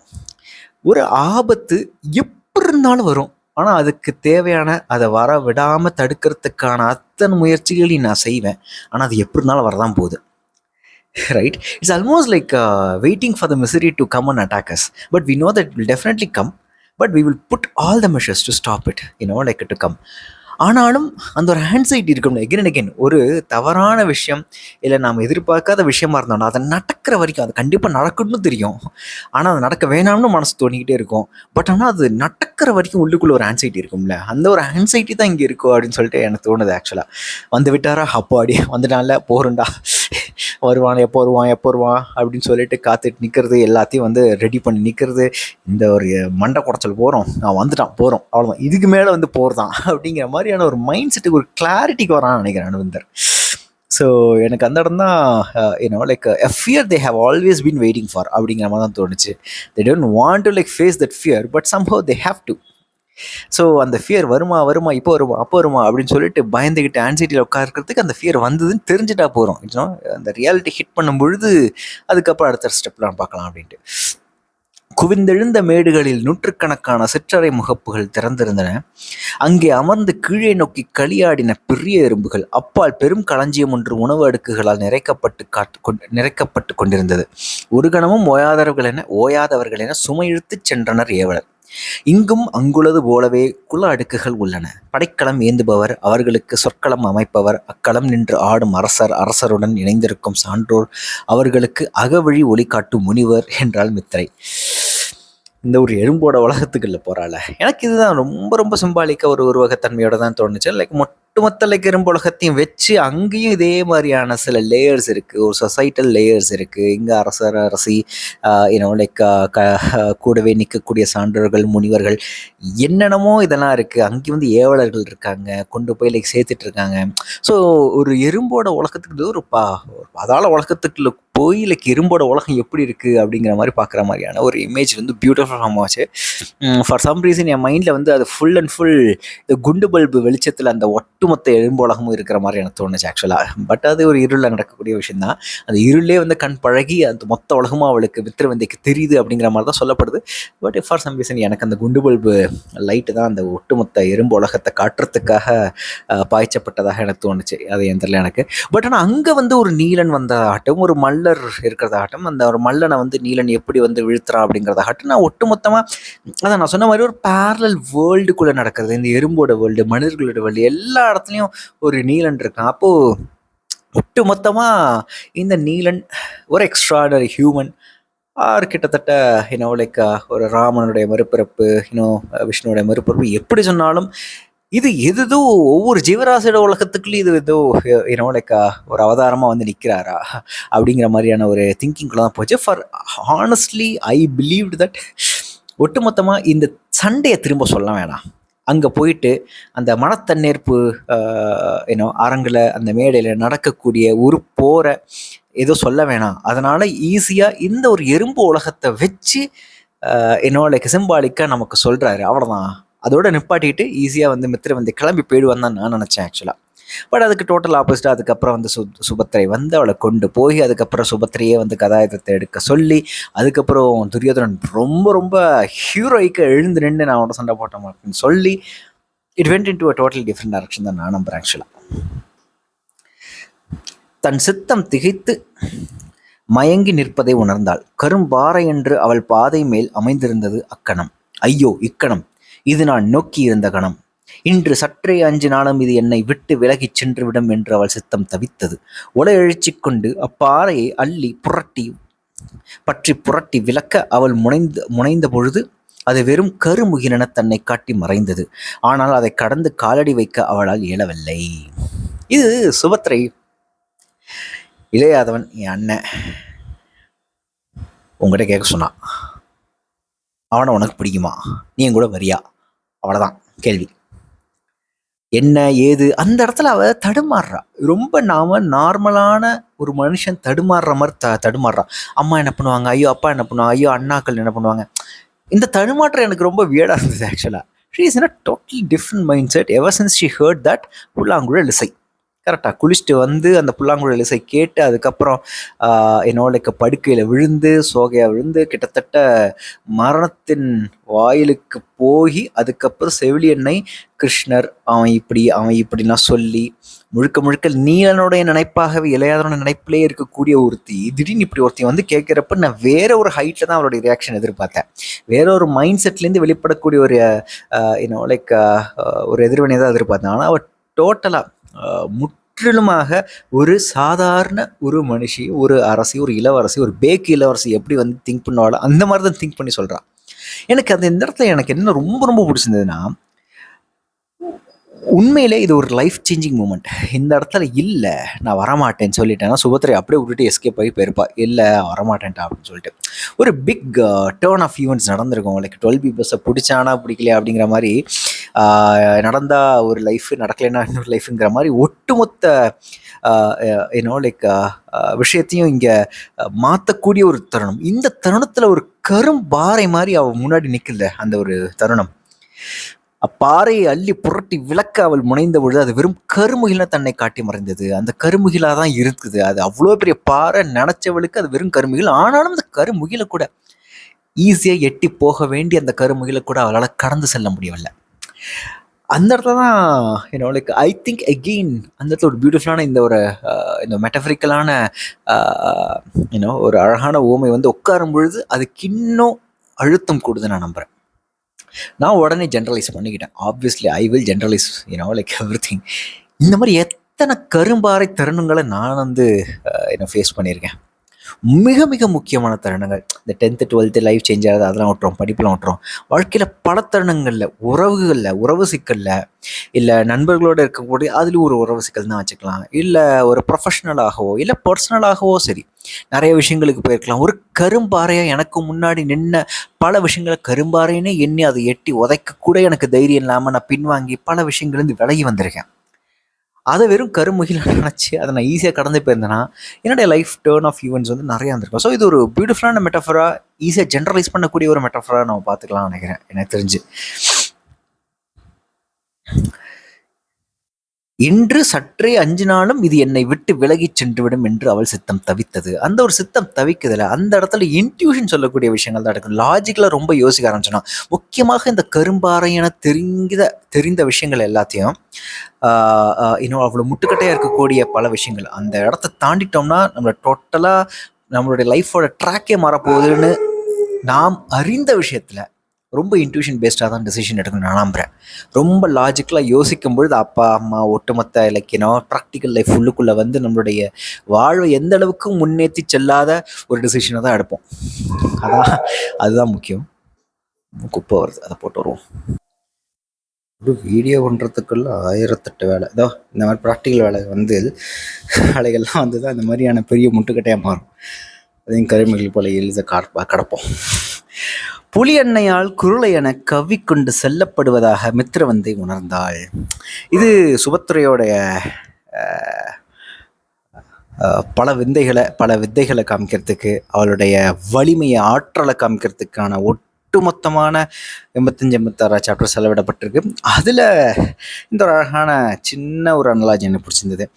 ஒரு ஆபத்து எப்படி இருந்தாலும் வரும், ஆனால் அதுக்கு தேவையான அதை வர விடாமல் தடுக்கிறதுக்கான அத்தனை முயற்சிகளையும் நான் செய்வேன். ஆனால் அது எப்படி இருந்தாலும் வரதான் போகுது. Right? It's almost like waiting for the misery to come and attack us. But we know that will definitely come. But we will put all the measures to stop it, like to come. ஆனாலும் அந்த ஒரு ஹேண்ட்சைட் இருக்கணும். Again and again ஒரு தவறான விஷயம் இல்லை நாம் எதிர்பார்க்காத விஷயமா இருந்தாலும் அதை நடக்கிற வரைக்கும் அது கண்டிப்பாக நடக்கணும்னு தெரியும். ஆனால் அது நடக்க வேணாம்னு மனசு தோணிக்கிட்டே இருக்கும். பட் ஆனால் அது நடக்கிற வரைக்கும் உள்ளுக்குள்ளே ஒரு ஹேண்ட்சைட்டி இருக்கும்ல, அந்த ஒரு ஹேண்ட்சைட்டி தான் இங்கே இருக்கும் அப்படின்னு சொல்லிட்டு எனக்கு தோணுது. ஆக்சுவலாக வந்து விட்டாரா, அப்போ அடி வந்துட்டான்ல, போகிறண்டா, வருவான், எப்போ வருவான் அப்படின்னு சொல்லிட்டு காத்துட்டு நிற்கிறது, எல்லாத்தையும் வந்து ரெடி பண்ணி நிற்கிறது. இந்த ஒரு மண்டை குடைச்சல் போகிறோம், நான் வந்துட்டான், போகிறோம், அவ்வளோதான், இதுக்கு மேலே வந்து போகிறதான் அப்படிங்கிற மாதிரியான ஒரு மைண்ட் செட்டுக்கு ஒரு கிளாரிட்டிக்கு வரான்னு நினைக்கிறேன் அனுவந்தர். ஸோ எனக்கு அந்த இடம் தான் like a fear they have always been waiting for அப்படிங்கிற மாதிரி தான் தோணுச்சு. they don't want to like face that fear, but somehow they have to. So அந்த ஃபியர் வருமா இப்போ வருமா அப்போ வருமா அப்படின்னு சொல்லிட்டு பயந்துக்கிட்டு ஆன்சைட்டியில் உட்காருக்கிறதுக்கு அந்த ஃபியர் வந்ததுன்னு தெரிஞ்சுட்டா போகிறோம். அந்த ரியாலிட்டி ஹிட் பண்ணும் பொழுது அதுக்கப்புறம் அடுத்த ஸ்டெப்லாம் பார்க்கலாம் அப்படின்ட்டு. குவிந்தெழுந்த மேடுகளில் நூற்றுக்கணக்கான சிற்றறை முகப்புகள் திறந்திருந்தன. அங்கே அமர்ந்து கீழே நோக்கி களியாடின பெரிய எறும்புகள். அப்பால் பெரும் களஞ்சியம் ஒன்று உணவு அடுக்குகளால் நிறைக்கப்பட்டு கொண்டிருந்தது. ஒரு கணமும் ஓயாதவர்கள் என சுமை இழுத்துச் சென்றனர் ஏவலர். இங்கும் அங்குள்ளது போலவே குல அடுக்குகள் உள்ளன. படைக்களம் ஏந்துபவர், அவர்களுக்கு சொற்களம் அமைப்பவர், அக்களம் நின்று ஆடும் அரசருடன் இணைந்திருக்கும் சான்றோர், அவர்களுக்கு அகவழி ஒளி காட்டும் முனிவர் என்றால் மித்திரை. இந்த ஒரு எறும்போட உலகத்துக்குள்ள போறாள். எனக்கு இதுதான் ரொம்ப ரொம்ப சிம்பாலிக்கா ஒரு உருவகத்தன்மையோட தான் தோணுச்சு. லைக் ஒட்டுமொத்த லைக் எறும்பு உலகத்தையும் வச்சு அங்கேயும் இதே மாதிரியான சில லேயர்ஸ் இருக்குது, ஒரு சொசைட்டல் லேயர்ஸ் இருக்குது. இங்கே அரசர் அரசி லைக் கூடவே நிற்கக்கூடிய சான்றோர்கள், முனிவர்கள், என்னென்னமோ இதெல்லாம் இருக்குது. அங்கேயும் வந்து ஏவலர்கள் இருக்காங்க, கொண்டு போய் லைக் சேர்த்துட்டு இருக்காங்க. ஸோ ஒரு எறும்போட உலகத்துக்கு ஒரு பாதாள உலகத்துக்குள்ள போய் லைக் எறும்போட உலகம் எப்படி இருக்குது அப்படிங்கிற மாதிரி பார்க்குற மாதிரியான ஒரு இமேஜ் வந்து பியூட்டிஃபுல் ஆச்சு. ஃபார் சம் ரீசன் என் மைண்டில் வந்து அது ஃபுல் அண்ட் ஃபுல் இந்த குண்டு பல்பு வெளிச்சத்தில் அந்த ஒட்டுமொத்த எறும்பு உலகமும் இருக்கிற மாதிரி எனக்கு தோணுச்சு ஆக்சுவலாக. பட் அது ஒரு இருளில் நடக்கக்கூடிய விஷயம் தான். அந்த இருளே வந்து கண் பழகி அந்த மொத்த உலகமும் அவளுக்கு வித்திரவந்தைக்கு தெரியுது அப்படிங்கிற மாதிரி தான் சொல்லப்படுது. பட் ஃபார் சம் ரீசன் எனக்கு அந்த குண்டு பல்பு லைட்டு தான் அந்த ஒட்டுமொத்த எறும்பு உலகத்தை காட்டுறதுக்காக பாய்ச்சப்பட்டதாக எனக்கு தோணுச்சு. அது என் தெரியல எனக்கு. பட் ஆனால் அங்கே வந்து ஒரு நீலன் வந்ததாகட்டும், ஒரு மல்லர் இருக்கிறதாகட்டும், அந்த ஒரு மல்லனை வந்து நீலன் எப்படி வந்து வீழ்த்துறான் அப்படிங்கிறதாகட்டும், நான் ஒட்டுமொத்தமாக அதான் நான் சொன்ன மாதிரி ஒரு பேரலல் வேர்ல்டுக்குள்ளே நடக்கிறது. இந்த எறும்போட வேர்ல்டு, மனிதர்களோட வேர்ல்டு, எல்லா இடத்துலையும் ஒரு நீலன் இருக்கான். அப்போது ஒட்டு மொத்தமாக இந்த நீலன் ஒரு எக்ஸ்ட்ராடனரி ஹியூமன் ஆர் கிட்டத்தட்ட லைக் ஒரு ராமனுடைய மறுபிறப்பு, விஷ்ணுவோடைய மறுபிறப்பு, எப்படி சொன்னாலும் இது எதோ ஒவ்வொரு ஜீவராசியோட உலகத்துக்குள்ளேயும் இது ஏதோ லைக் ஒரு அவதாரமாக வந்து நிற்கிறாரா அப்படிங்கிற மாதிரியான ஒரு திங்கிங்குள்ள தான் போச்சு. For honestly I believed that ஒட்டுமொத்தமாக இந்த சண்டையை திரும்ப சொல்ல வேணாம். அங்கே போயிட்டு அந்த மனத்தன்னேற்பு அரங்கில் அந்த மேடையில் நடக்கக்கூடிய ஒரு போரை ஏதோ சொல்ல வேணாம். அதனால் ஈஸியாக இந்த ஒரு எறும்பு உலகத்தை வச்சு லைக் சிம்பாலிக்காக நமக்கு சொல்கிறாரு, அவ்வளோதான். அதோட நிப்பாட்டிட்டு ஈஸியாக வந்து மித்திரை வந்து கிளம்பி போயிடுவான்னு தான் நான் நினச்சேன் ஆக்சுவலாக. பட் அதுக்கு டோட்டல் ஆப்போசிட்டாக அதுக்கப்புறம் வந்து சுபத்திரை வந்து அவளை கொண்டு போய் அதுக்கப்புறம் சுபத்திரையே வந்து கதாயுதத்தை எடுக்க சொல்லி அதுக்கப்புறம் துரியோதனன் ரொம்ப ரொம்ப ஹீரோய்க்கு எழுந்து நின்று நான் அவனோட சண்டை போட்டேன் அப்படின்னு சொல்லி it went in to a total different direction தான் நான் நம்புறேன் ஆக்சுவலாக. தன் சித்தம் திகைத்து மயங்கி நிற்பதை உணர்ந்தாள். கரும்பாறை என்று அவள் பாதை மேல் அமைந்திருந்தது அக்கணம். ஐயோ இக்கணம், இது நான் நோக்கி இருந்த கணம். இன்று சற்றே அஞ்சினாலும் இது என்னை விட்டு விலகிச் சென்றுவிடும் என்று அவள் சித்தம் தவித்தது. உலை எழுச்சி கொண்டு அப்பாறையை அள்ளி புரட்டி விளக்க அவள் முனைந்த பொழுது அது வெறும் கருமுகிலென தன்னை காட்டி மறைந்தது. ஆனால் அதை கடந்து காலடி வைக்க அவளால் இயலவில்லை. இது சுபத்திரை, இளையாதவன் என் அண்ணன் உங்ககிட்ட கேட்க சொன்னான், அவனை உனக்கு பிடிக்குமா, நீ என் கூட வரியா, அவ்வளோதான் கேள்வி. என்ன ஏது அந்த இடத்துல அவ தடுமாறுறா. ரொம்ப நார்மலான ஒரு மனுஷன் தடுமாறுற மாதிரி தடுமாறுறான். அம்மா என்ன பண்ணுவாங்க, ஐயோ அப்பா என்ன பண்ணுவாங்க, ஐயோ அண்ணாக்கள் என்ன பண்ணுவாங்க. இந்த தடுமாற்றம் எனக்கு ரொம்ப வியர்டா இருந்தது ஆக்சுவலா. She is in a totally different mind set ever since she hurt that புல்லாங்குழல் இசை. கரெக்டாக குளிச்சுட்டு வந்து அந்த புல்லாங்குழல் இசை கேட்டு அதுக்கப்புறம் என்னோட படுக்கையில் விழுந்து சோகையாக விழுந்து கிட்டத்தட்ட மரணத்தின் வாயிலுக்கு போய் அதுக்கப்புறம் செவிலியனை கிருஷ்ணர் அவன் இப்படிலாம் சொல்லி முழுக்க முழுக்க நீலனுடைய நினைப்பாகவே இளையாதனோட நினைப்பிலே இருக்கக்கூடிய ஒருத்தி திடீர்னு இப்படி ஒருத்தி வந்து கேட்குறப்ப நான் வேற ஒரு ஹைட்டில் தான் அவருடைய ரியாக்ஷன் எதிர்பார்த்தேன். வேற ஒரு மைண்ட் செட்லேருந்து வெளிப்படக்கூடிய ஒரு லைக் ஒரு எதிர்வினை தான் எதிர்பார்த்தேன். ஆனால் அவள் டோட்டலாக முற்றிலுமாக ஒரு சாதாரண ஒரு மனுஷி, ஒரு அரசி, ஒரு இளவரசி, ஒரு பேக்கு இளவரசி எப்படி வந்து திங்க் பண்ணுவாளோ அந்த மாதிரி தான் திங்க் பண்ணி சொல்கிறான். எனக்கு அந்த இந்த இடத்துல எனக்கு என்ன ரொம்ப ரொம்ப பிடிச்சிருந்ததுன்னா, உண்மையிலே இது ஒரு லைஃப் சேஞ்சிங் மூமெண்ட். இந்த இடத்துல இல்லை நான் வரமாட்டேன்னு சொல்லிட்டேன்னா சுபத்ரை அப்படியே விட்டுட்டு எஸ்கேப் ஆகி போயிருப்பா. இல்லை வரமாட்டேன்ட்டா அப்படின்னு சொல்லிட்டு ஒரு பிக் டேர்ன் ஆஃப் ஈவெண்ட்ஸ் நடந்திருக்கும். லைக் 12B பஸ்ஸை பிடிச்சானா பிடிக்கலையா அப்படிங்கிற மாதிரி நடந்தா ஒரு லைஃப், நடக்கலைன்னா இன்னொரு லைஃப்ங்கிற மாதிரி ஒட்டுமொத்த லைக் விஷயத்தையும் இங்கே மாற்றக்கூடிய ஒரு தருணம். இந்த தருணத்தில் ஒரு கரும்பாறை மாதிரி அவள் முன்னாடி நிற்கல. அந்த ஒரு தருணம் அப்பாறையை அள்ளி புரட்டி விளக்க அவள் முனைந்த பொழுது அது வெறும் கருமுகில தன்னை காட்டி மறைந்தது. அந்த கருமுகிலா தான் இருக்குது. அது அவ்வளோ பெரிய பாறை நினைச்சவளுக்கு அது வெறும் கருமுகில். ஆனாலும் அந்த கருமுகில கூட ஈஸியாக எட்டி போக வேண்டிய அந்த கருமுகில கூட அவளால் கடந்து செல்ல முடியவில்லை. அந்த இடத்துல தான் லைக் ஐ திங்க் அகெயின் அந்த இடத்துல ஒரு பியூட்டிஃபுல்லான இந்த மெட்டஃபரிக்கலான ஒரு அழகான ஓமை வந்து உட்காரும் பொழுது அதுக்கு இன்னும் அழுத்தம் கூடுது நான் நம்புகிறேன். நான் உடனே ஜென்ரலைஸ் பண்ணிக்கிட்டேன். Obviously I will generalise like everything. இந்த மாதிரி எத்தனை கரும்பாறை தருணங்களை நான் வந்து ஃபேஸ் பண்ணியிருக்கேன். மிக மிக முக்கியமான தருணங்கள் இந்த 10th 12th லைஃப் சேஞ்ச் ஆகுது, அதெல்லாம் விட்டுறோம், படிப்பெலாம் விட்டுறோம். வாழ்க்கையில் பல தருணங்களில் உறவு சிக்கலில் இல்லை நண்பர்களோடு இருக்கக்கூடிய அதில் ஒரு உறவு சிக்கல் தான் வச்சுக்கலாம். இல்லை ஒரு ப்ரொஃபஷ்னலாகவோ இல்லை பர்சனலாகவோ சரி நிறைய விஷயங்களுக்கு போயிருக்கலாம். ஒரு கரும்பாறையாக எனக்கு முன்னாடி நின்ன பல விஷயங்களை கரும்பாறைன்னு எண்ணி அதை எட்டி உதைக்க கூட எனக்கு தைரியம் இல்லாமல் நான் பின்வாங்கி பல விஷயங்கள்லேருந்து விலகி வந்திருக்கேன். அதை வெறும் கருமுகில நினச்சி அதை நான் ஈஸியாக கடந்து போயிருந்தேன்னா என்னுடைய லைஃப் டேர்ன் ஆஃப் ஈவெண்ட்ஸ் வந்து நிறையா இருந்திருக்கும். ஸோ இது ஒரு பியூட்டிஃபுல்லான மெட்டஃபராக ஈஸியாக ஜென்ரலைஸ் பண்ணக்கூடிய ஒரு மெட்டஃபராக நம்ம பார்த்துக்கலாம்னு நினைக்கிறேன் எனக்கு தெரிஞ்சு. இன்று சற்றே அஞ்சினாலும் இது என்னை விட்டு விலகி சென்றுவிடும் என்று அவள் சித்தம் தவித்தது. அந்த ஒரு சித்தம் தவிக்குதுல அந்த இடத்துல இன்ட்யூஷன் சொல்லக்கூடிய விஷயங்கள் தான் இருக்கும். லாஜிக்கலாக ரொம்ப யோசிக்க ஆரம்பிச்சோன்னா முக்கியமாக இந்த கரும்பாறை என தெரிந்த விஷயங்கள் எல்லாத்தையும் இன்னும் அவ்வளோ முட்டுக்கட்டையாக இருக்கக்கூடிய பல விஷயங்கள் அந்த இடத்த தாண்டிட்டோம்னா நம்மளை டோட்டலாக நம்மளுடைய லைஃபோட ட்ராக்கே மாறப்போகுதுன்னு நாம் அறிந்த விஷயத்தில் ரொம்ப இன்ட்யூஷன் பேஸ்டாக தான் டெசிஷன் எடுக்கணும்னு நான் நம்புகிறேன். ரொம்ப லாஜிக்கலாக யோசிக்கும் பொழுது அப்பா அம்மா ஒட்டுமொத்த ப்ராக்டிக்கல் லைஃப் உள்ளுக்குள்ளே வந்து நம்மளுடைய வாழ்வை எந்த அளவுக்கு முன்னேற்றி செல்லாத ஒரு டெசிஷனை தான் எடுப்போம். அதுதான் முக்கியம். குப்பை வருது, அதை போட்டு வருவோம். ஒரு வீடியோ பண்ணுறதுக்குள்ள 1008 வேலை. இதோ இந்த மாதிரி ப்ராக்டிக்கல் வேலைகள்லாம் வந்து தான் இந்த மாதிரியான பெரிய முட்டுக்கட்டையாக மாறும். அதையும் கருமைகள் போல எழுத கடப்போம். புலி அன்னையால் குருளை என கவ்விக்கொண்டு செல்லப்படுவதாக மித்திரவந்தை உணர்ந்தாள். இது சுபத்திரையோடைய பல வித்தைகளை காமிக்கிறதுக்கு, அவளுடைய வலிமையை ஆற்றலை காமிக்கிறதுக்கான ஒட்டுமொத்தமான 85-86 சாப்டர் செலவிடப்பட்டிருக்கு. அதில் இந்த ஒரு அழகான சின்ன ஒரு அனலாஜி எனக்கு பிடிச்சிருந்தது.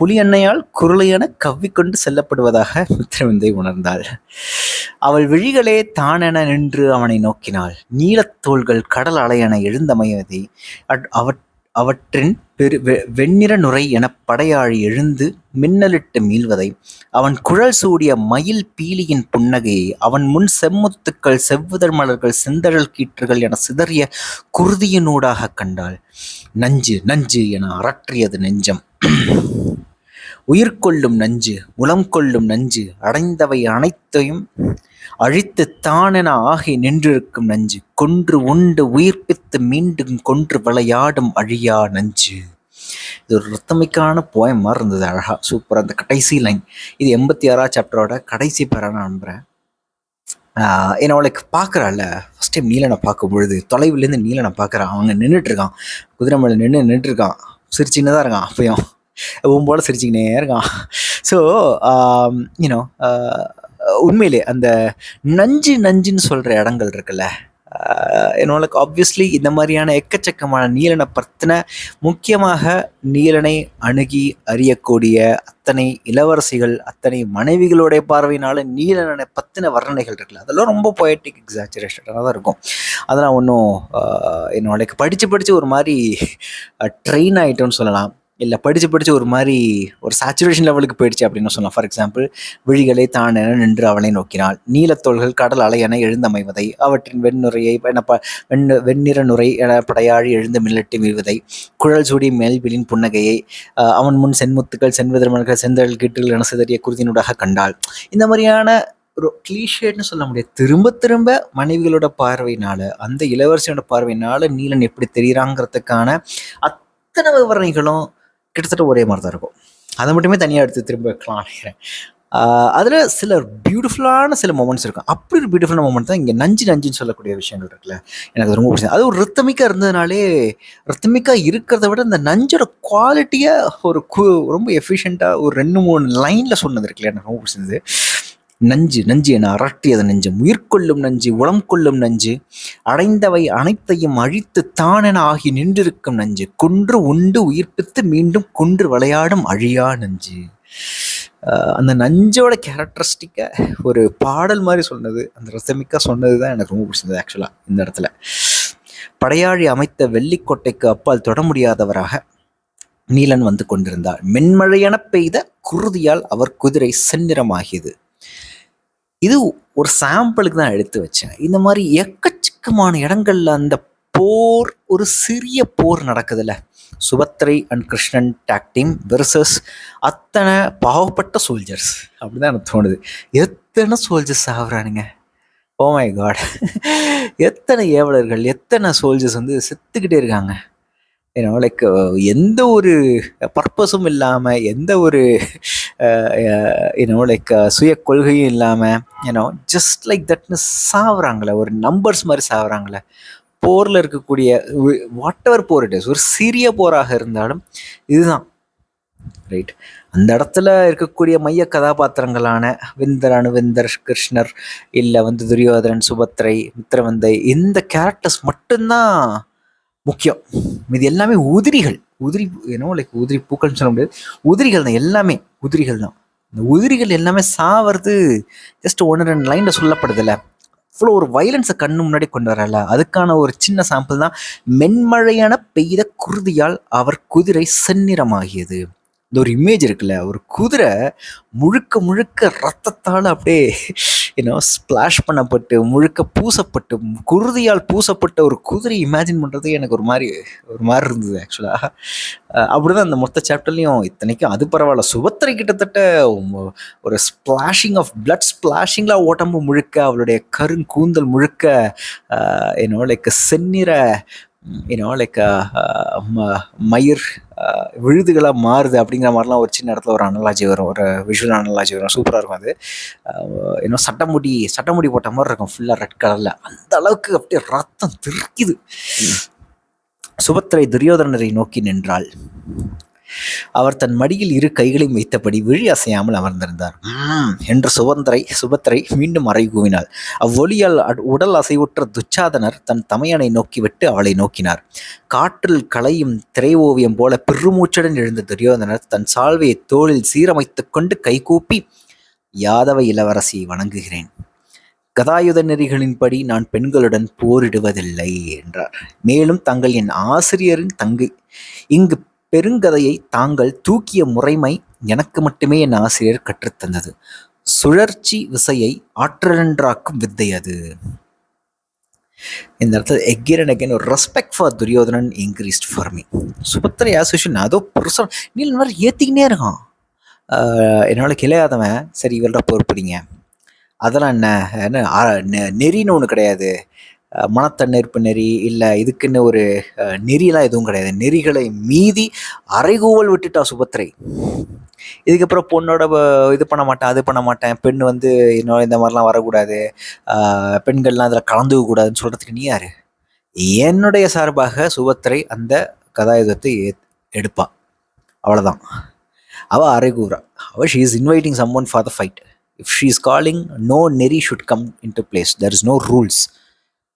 புலி அன்னையால் குருளையென கவ்விக்கொண்டு செல்லப்படுவதாக மித்திரவிந்தை உணர்ந்தாள். அவள் விழிகளே தானென நின்று அவனை நோக்கினாள். நீலத்தோள்கள் கடல் அலையென எழுந்தமையதை அவற்றின் வெண்ணிற நுரை என படையாழி எழுந்து மின்னலிட்டு மீள்வதை, அவன் குழல் சூடிய மயில் பீலியின் புன்னகையை, அவன் முன் செம்முத்துக்கள் செவ்வுதழ் மலர்கள் செந்தழல் கீற்றுகள் என சிதறிய குருதியினூடாக கண்டாள். நஞ்சு நஞ்சு என அரற்றியது நெஞ்சம். உயிர் கொள்ளும் நஞ்சு, உளம் கொள்ளும் நஞ்சு, அடைந்தவை அனைத்தையும் அழித்து தானென ஆகி நின்றிருக்கும் நஞ்சு, கொன்று உண்டு உயிர்ப்பித்து மீண்டும் கொன்று விளையாடும் அழியா நஞ்சு. இது ஒரு ரத்தமிக்கான போயம் மாதிரி இருந்தது. அழகா சூப்பராக அந்த கடைசி லைன். இது 86 சாப்டரோட கடைசி பேரா நான் நம்புகிறேன். லைக் பார்க்குறாள்ல, ஃபஸ்ட் டைம் நீலனை பார்க்கும் பொழுது தொலைவுலேருந்து நீலனை பார்க்குறான். அவங்க நின்றுட்டுருக்கான், குதிரை மேலே நின்றுட்டுருக்கான், சிரிச்சுன்னு தான் இருக்கான். அப்பயும் போல சிரிச்சுக்கினே இருக்கான். ஸோ யூனோ உண்மையிலே அந்த நஞ்சு நஞ்சுன்னு சொல்கிற இடங்கள் இருக்குல்ல, லைக் ஆப்வியஸ்லி இந்த மாதிரியான எக்கச்சக்கமான நீலனை பற்றின, முக்கியமாக நீலனை அணுகி அறியக்கூடிய அத்தனை இளவரசிகள், அத்தனை மனைவிகளுடைய பார்வையினால நீலனை பற்றின வர்ணனைகள் இருக்குல்ல, அதெல்லாம் ரொம்ப பொயட்டிக் எக்ஸாச்சுரேஷனாக தான் இருக்கும். அதெல்லாம் ஒன்றும் லைக் படித்து ஒரு மாதிரி ட்ரெயின் ஆகிட்டோன்னு சொல்லலாம், இல்லை படித்து ஒரு மாதிரி ஒரு சேச்சுரேஷன் லெவலுக்கு போயிடுச்சு அப்படின்னு சொல்லலாம். ஃபார் எக்ஸாம்பிள், விழிகளை தான் என நின்று அவளை நோக்கினாள், நீலத்தோள்கள் கடல் அலை என எழுந்தமைவதை, அவற்றின் வெண்ணுரையை வெண்ணிற நுரை என படையாழி எழுந்த மில்லட்டு மீழ்வதை, குழல் சூடி மேல்விழின் புன்னகையை, அவன் முன் சென்முத்துக்கள் சென்வதர்மல்கள் செந்தழல் கீட்டுகள் என சிதறிய குருதினூடாக கண்டாள். இந்த மாதிரியான ஒரு கிளீஷேட்னு சொல்ல முடியாது, திரும்ப திரும்ப மனைவிகளோட பார்வையினால, அந்த இளவரசியோட பார்வையினால நீலன் எப்படி தெரியுறாங்கிறதுக்கான அத்தனை விவரணைகளும் கிட்டத்தட்ட ஒரே மாதிரி தான் இருக்கும். அதை மட்டுமே தனியாக எடுத்து திரும்ப வைக்கலாம் நினைக்கிறேன். அதில் சில பியூட்டிஃபுல்லான சில மொமெண்ட்ஸ் இருக்கும். அப்படி ஒரு பியூட்டிஃபுல்லான மொமெண்ட் தான் இங்கே நஞ்சுன்னு சொல்லக்கூடிய விஷயங்கள் இருக்குல்ல, எனக்கு ரொம்ப பிடிச்சது. அது ஒரு ரித்தமிக்காக இருந்ததுனாலே, ரித்தமிக்காக இருக்கிறத விட இந்த நஞ்சோட குவாலிட்டியை ஒரு ரொம்ப எஃபிஷியண்ட்டாக ஒரு 2-3 லைனில் சொன்னது இருக்குல்ல, எனக்கு ரொம்ப பிடிச்சது. நஞ்சு என அரட்டியது நஞ்சு, உயிர்கொள்ளும் நஞ்சு, உளம் கொள்ளும் நஞ்சு, அடைந்தவை அனைத்தையும் அழித்து தானென ஆகி நின்றிருக்கும் நஞ்சு, கொன்று உண்டு உயிர்ப்பித்து மீண்டும் கொன்று விளையாடும் அழியா நஞ்சு. அந்த நஞ்சோட கேரக்டரிஸ்டிக்கை ஒரு பாடல் மாதிரி சொன்னது, அந்த ரசமிக்கா சொன்னது தான் எனக்கு ரொம்ப பிடிச்சது. ஆக்சுவலாக இந்த இடத்துல படையாழி அமைத்த வெள்ளிக்கோட்டைக்கு அப்பால் தொட முடியாதவராக நீலன் வந்து கொண்டிருந்தார். மென்மழையென பெய்த குருதியால் அவர் குதிரை செந்நிறமாகியது. இது ஒரு சாம்பிளுக்கு தான் எடுத்து வச்சேன். இந்த மாதிரி எக்கச்சக்கமான இடங்கள்ல அந்த போர், ஒரு சிறிய போர் நடக்குதுல்ல, Subhadra and Krishnan tag team versus அத்தனை பாவப்பட்ட சோல்ஜர்ஸ், அப்படிதான் எனக்கு தோணுது. எத்தனை சோல்ஜர்ஸ் ஆகுறானுங்க, ஓ மை காட், எத்தனை ஏவலர்கள், எத்தனை சோல்ஜர்ஸ் வந்து செத்துக்கிட்டே இருக்காங்க. லைக் எந்த ஒரு பர்பஸும் இல்லாமல், எந்த ஒரு லைக் சுய கொள்கையும் இல்லாமல் ஜஸ்ட் லைக் தட்னு சாவுறாங்களே, ஒரு நம்பர்ஸ் மாதிரி சாவுறாங்களே. போரில் இருக்கக்கூடிய வாட் எவர் போர் இட் இஸ், ஒரு சிறிய போராக இருந்தாலும் இதுதான் ரைட். அந்த இடத்துல இருக்கக்கூடிய மைய கதாபாத்திரங்களான விந்தர், அணுவிந்தர், கிருஷ்ணர், இல்லை வந்து துரியோதனன், சுபத்ரை, மித்திரவந்தை, இந்த கேரக்டர்ஸ் மட்டும்தான் முக்கியம். இது எல்லாமே உதிரிகள், லைக் உதிரி பூக்கள்னு சொல்ல முடியாது, உதிரிகள் தான், எல்லாமே உதிரிகள் தான். இந்த உதிரிகள் எல்லாமே சாவது ஜஸ்ட் 1-2 லைன்ல சொல்லப்படுதில்ல, அவ்வளோ ஒரு வயலன்ஸை கண்ணு முன்னாடி கொண்டு வரல. அதுக்கான ஒரு சின்ன சாம்பிள் தான் மென்மழையான பெய்த குருதியால் அவர் குதிரை செந்நிறமாகியது. இந்த ஒரு இமேஜ் இருக்குல்ல, ஒரு குதிரை முழுக்க முழுக்க ரத்தத்தால் அப்படியே ஸ்பிளாஷ் பண்ணப்பட்டு, முழுக்க பூசப்பட்டு, குருதியால் பூசப்பட்ட ஒரு குதிரை இமேஜின் பண்ணுறது எனக்கு ஒரு மாதிரி இருந்தது ஆக்சுவலாக. அப்படிதான் அந்த மொத்த சாப்டர்லையும். இத்தனைக்கும் அது பரவாயில்ல, சுபத்திரை கிட்டத்தட்ட ஒரு ஸ்பிளாஷிங் ஆஃப் பிளட் ஸ்பிளாஷிங்கில் உடம்பு முழுக்க, அவளுடைய கருங்கூந்தல் முழுக்க லைக் செந்நிற லைக் மயிர் விழுதுகளாக மாறுது அப்படிங்கிற மாதிரிலாம் ஒரு சின்ன இடத்துல ஒரு அனலாஜி வரும், ஒரு விஷுவல் அனலாஜி வரும், சூப்பராக இருக்கும் அது. சட்டமுடி போட்ட மாதிரி இருக்கும், ஃபுல்லாக ரெட் கலரில், அந்த அளவுக்கு அப்படியே ரத்தம் திருக்குது. சுபத்திரை துரியோதனரை நோக்கி நின்றாள். அவர் தன் மடியில் 2 கைகளையும் வைத்தபடி விழி அசையாமல் அமர்ந்திருந்தார். என்று சுபத்திரை மீண்டும் அறை கூவினாள். அவ்வொலியால் உடல் அசைவுற்ற துச்சாதனர் தன் தமையனை நோக்கி விட்டு அவளை நோக்கினார். காற்றில் களையும் திரை ஓவியம் போல பெருமூச்சுடன் எழுந்த துரியோதனர் தன் சால்வையை தோளில் சீரமைத்துக் கொண்டு கைகூப்பி, யாதவ இளவரசியை வணங்குகிறேன். கதாயுத நெறிகளின்படி நான் பெண்களுடன் போரிடுவதில்லை என்றார். மேலும் தாங்கள் என் ஆசிரியரின் தங்கை. இங்கு பெருங்கதையை தாங்கள் தூக்கிய முறைமை எனக்கு மட்டுமே என் ஆசிரியர் கற்றுத்தந்தது. சுழற்சி விசையை ஆற்றலென்றாக்கும் வித்தை அது. இந்த இடத்துல எகெயின் ஒரு respect for Duryodhanan increased for me. Subhadra association அதோ புருஷன் நீ மாதிரி ஏற்றிக்கினே இருக்கான். என்னால் கிளையாதவன் சரி இவள்கிட்ட பொறுப்புடிங்க, அதெல்லாம் என்ன நெறின்னு ஒன்று கிடையாது, மனத்தன்னேற்பு நெறி இல்லை இதுக்குன்னு ஒரு நெறியெல்லாம் எதுவும் கிடையாது. நெறிகளை மீதி அரைகூவல் விட்டுட்டா சுபத்திரை. இதுக்கப்புறம் பொண்ணோட இது பண்ண மாட்டேன், அது பண்ண மாட்டேன், பெண் வந்து இன்னும் இந்த மாதிரிலாம் வரக்கூடாது, பெண்கள்லாம் அதில் கலந்துக்க கூடாதுன்னு சொல்கிறதுக்கு நீ யார்? என்னுடைய சார்பாக சுபத்திரை அந்த கதாயுதத்தை எடுப்பா. அவ்வளோதான். அவள் அரைகூறா. அவள் she is inviting someone for the fight. If she is calling, no நெரி should come into place. There is no rules.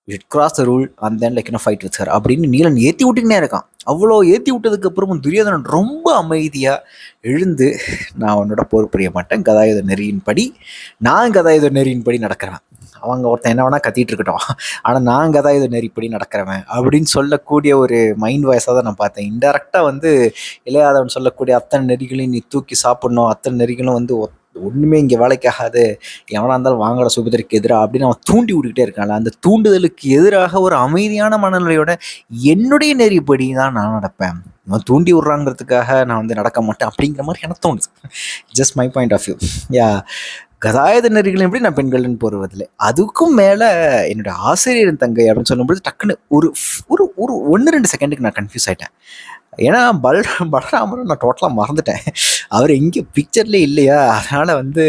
You should cross the rule and then like fight with her அப்படின்னு நீலன் ஏற்றி விட்டுக்கினே இருக்கான். அவ்வளோ ஏற்றி விட்டதுக்கு அப்புறமும் துரியோதனன் ரொம்ப அமைதியாக எழுந்து, நான் உன்னோட போர் புரிய மாட்டேன், கதாயுத நெறியின்படி நான் கதாயுத நெறியின்படி நடக்கிறேன். அவங்க ஒருத்தன் என்ன வேணா கத்திட்டு இருக்கட்டும், ஆனால் நான் கதாயுத நெறிப்படி நடக்கிறவன் அப்படின்னு சொல்லக்கூடிய ஒரு மைண்ட் வாய்ஸாக தான் நான் பார்த்தேன். இன்டெரக்டாக வந்து இளையாதவன் சொல்லக்கூடிய அத்தனை நெறிகளையும் நீ தூக்கி சாப்பிடணும், அத்தனை நெறிகளும் வந்து ஒன்றுமே இங்கே வேலைக்காகாது, எவனாக இருந்தாலும் வாங்கட சுபத்திரைக்கு எதிராக அப்படின்னு அவன் தூண்டி விட்டுக்கிட்டே இருக்கான்ல. அந்த தூண்டுதலுக்கு எதிராக ஒரு அமைதியான மனநிலையோட என்னுடைய நெறிப்படி தான் நான் நடப்பேன், இவன் தூண்டி விட்றாங்கிறதுக்காக நான் வந்து நடக்க மாட்டேன் அப்படிங்கிற மாதிரி எனக்கு தோணுது. Just my point of view. Yeah, கதாயுத நெறிகளும் எப்படி நான் பெண்கள்னு போடுவதில்லை. அதுக்கும் மேலே என்னுடைய ஆசிரியரின் தங்கை அப்படின்னு சொல்லும்போது டக்குன்னு ஒரு ஒரு ஒரு 1-2 செகண்டுக்கு நான் கன்ஃபியூஸ் ஆகிட்டேன். ஏன்னா பலராமரை நான் டோட்டலாக மறந்துட்டேன். அவர் எங்கே பிக்சர்லேயே இல்லையா, அதனால் வந்து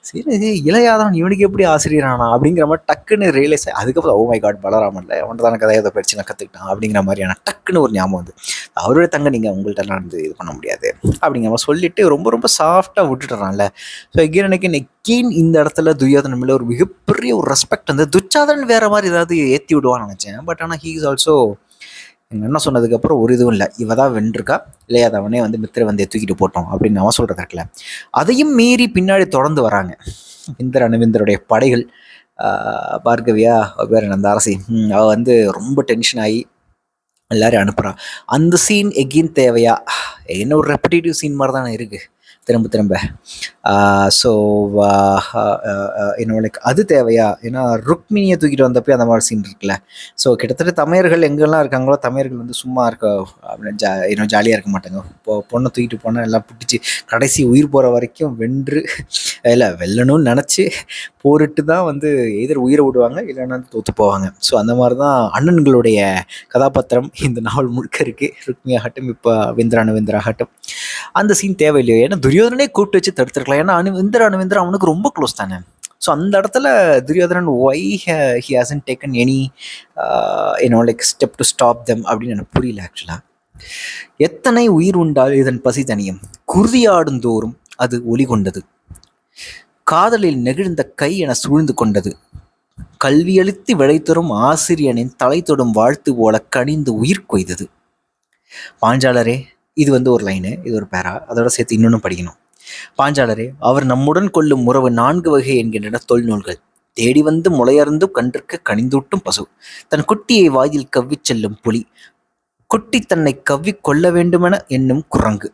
சரி இளையாதவன் இவனுக்கு எப்படி ஆசிரியரானா அப்படிங்கிற மாதிரி டக்குன்னு ரியலைஸ் ஆகி, அதுக்கப்புறம் ஓ மை காட் பலராமன்ல ஒன்றதான கதையை படித்து நான் கற்றுக்கிட்டான் அப்படிங்கிற மாதிரியான டக்குன்னு ஒரு ஞாபகம் வந்து, அவருடைய தங்க நீங்கள் உங்கள்கிட்டலாம் வந்து இது பண்ண முடியாது அப்படிங்கிற மாதிரி சொல்லிட்டு ரொம்ப ரொம்ப சாஃப்டாக விட்டுட்டுறான்ல. ஸோ எனக்கு நெக்கின் இந்த இடத்துல துரியோதனன் மேலே ஒரு மிகப்பெரிய ஒரு ரெஸ்பெக்ட் வந்து, துச்சாதனன் வேறு மாதிரி ஏதாவது ஏற்றி விடுவான்னு நினச்சேன். பட் ஆனால் ஹீ இஸ் ஆல்சோ எங்கள் அண்ணன் சொன்னதுக்கப்புறம் ஒரு இதுவும் இல்லை, இவ தான் வென்றிருக்கா, இளையாதவனே வந்து மித்திரை வந்து தூக்கிட்டு போட்டோம் அப்படின்னு அவன் சொல்கிறதாக்கல. அதையும் மீறி பின்னாடி தொடர்ந்து வராங்க இந்திரனுடைய படைகள். பார்கவியா வேறு அந்த அரசி, அவள் வந்து ரொம்ப டென்ஷன் ஆகி எல்லாரையும் அனுப்புகிறான். அந்த சீன் எகெயின் தேவையா? என்ன ஒரு ரெப்பிட்டேட்டிவ் சீன் மாதிரி தானே இருக்குது திரும்ப திரும்ப. ஸோ என்னோட அது தேவையா? ஏன்னா ருக்மிணியை தூக்கிட்டு வந்தப்போ அந்த மாதிரி சீன் இருக்குல்ல. ஸோ கிட்டத்தட்ட தமிழர்கள் எங்கெல்லாம் இருக்காங்களோ, தமிழர்கள் வந்து சும்மா இருக்க இன்னும் ஜாலியாக இருக்க மாட்டாங்க. பொண்ணை தூக்கிட்டு போனால் எல்லாம் பிடிச்சி கடைசி உயிர் போகிற வரைக்கும் வென்று இல்லை வெல்லணும்னு நினச்சி போரிட்டு தான் வந்து எதிர் உயிரை விடுவாங்க, இல்லைன்னா தோற்று போவாங்க. ஸோ அந்த மாதிரி தான் அண்ணன்களுடைய கதாபாத்திரம் இந்த நாவல் முழுக்க இருக்குது. ருக்மி ஆகட்டும், இப்போ விந்திரா ஆகட்டும், அந்த சீன் தேவையில்லையோ. ஏன்னா துரியோதனே கூப்பிட்டு வச்சு தடுத்துருக்கலாம். ஏன்னா அணுவிந்திரா அவனுக்கு ரொம்ப க்ளோஸ் தானே. ஸோ அந்த இடத்துல Duryodhana why he hasn't taken any like step to stop them அப்படின்னு எனக்கு புரியல ஆக்சுவலாக. எத்தனை உயிர் உண்டால் இதன் பசி தனியும், குருதியாடும் தோறும் அது ஒளி கொண்டது, காதலில் நெகிழ்ந்த கை என சூழ்ந்து கொண்டது, கல்வியளித்து விளைத்தரும் ஆசிரியனின் தலை தொடும் வாழ்த்து போல கனிந்து உயிர் கொய்தது. பாஞ்சாலரே, இது வந்து ஒரு லைனு, இது ஒரு பேரா, அதோட சேர்த்து இன்னொன்று படிக்கணும். பாஞ்சாலரே, அவர் நம்முடன் கொள்ளும் உறவு 4 வகை என்கின்றன தொல்நூல்கள். தேடி வந்து முளையர்ந்து கன்றுக்கு கனிந்தூட்டும் பசு, தன் குட்டியை வாயில் கவ்விச் செல்லும் புலி, குட்டி தன்னை கவ்வி கொள்ள வேண்டுமென என்னும் குரங்கு,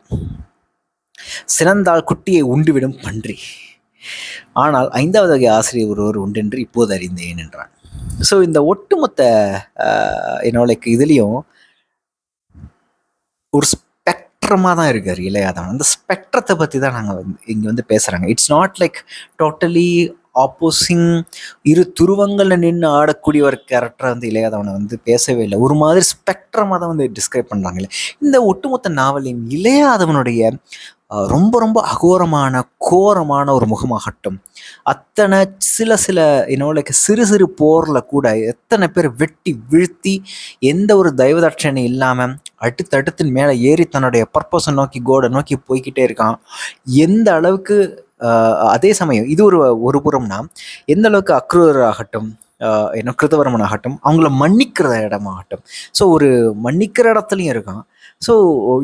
சினந்தால் குட்டியை உண்டுவிடும் பன்றி, ஆனால் 5வது வகை ஆசிரியர் ஒருவர் உண்டென்று இப்போது அறிந்தேன் என்றான். ஸோ இந்த ஒட்டுமொத்த லைக் இதுலேயும் ஒரு ஸ்பெக்ட்ரமாக தான் இருக்கார் இளையாதவன். அந்த ஸ்பெக்ட்ரத்தை பற்றி தான் நாங்கள் இங்கே வந்து பேசுகிறாங்க. It's not like totally opposing இரு துருவங்களில் நின்று ஆடக்கூடிய ஒரு கேரக்டரை வந்து இளையாதவனை வந்து பேசவே இல்லை. ஒரு மாதிரி ஸ்பெக்ட்ரமாக தான் வந்து டிஸ்கிரைப் பண்ணுறாங்களே. இந்த ஒட்டுமொத்த நாவலின் இளையாதவனுடைய ரொம்ப ரொம்ப அகோரமான கோரமான ஒரு முகமாகட்டும், அத்தனை சில லைக் சிறு சிறு போரில் கூட எத்தனை பேர் வெட்டி வீழ்த்தி எந்த ஒரு தெய்வதட்சணை இல்லாமல் அடுத்தடுத்து மேலே ஏறி தன்னுடைய பர்பஸை நோக்கி கோடை நோக்கி போய்கிட்டே இருக்கான். எந்த அளவுக்கு அதே சமயம் இது ஒரு புறம்னா எந்த அளவுக்கு அக்ரூர் ஆகட்டும், கிருதவர்மன் ஆகட்டும், அவங்கள மன்னிக்கிற இடமாகட்டும், ஸோ ஒரு மன்னிக்கிற இடத்துலையும் இருக்கான். ஸோ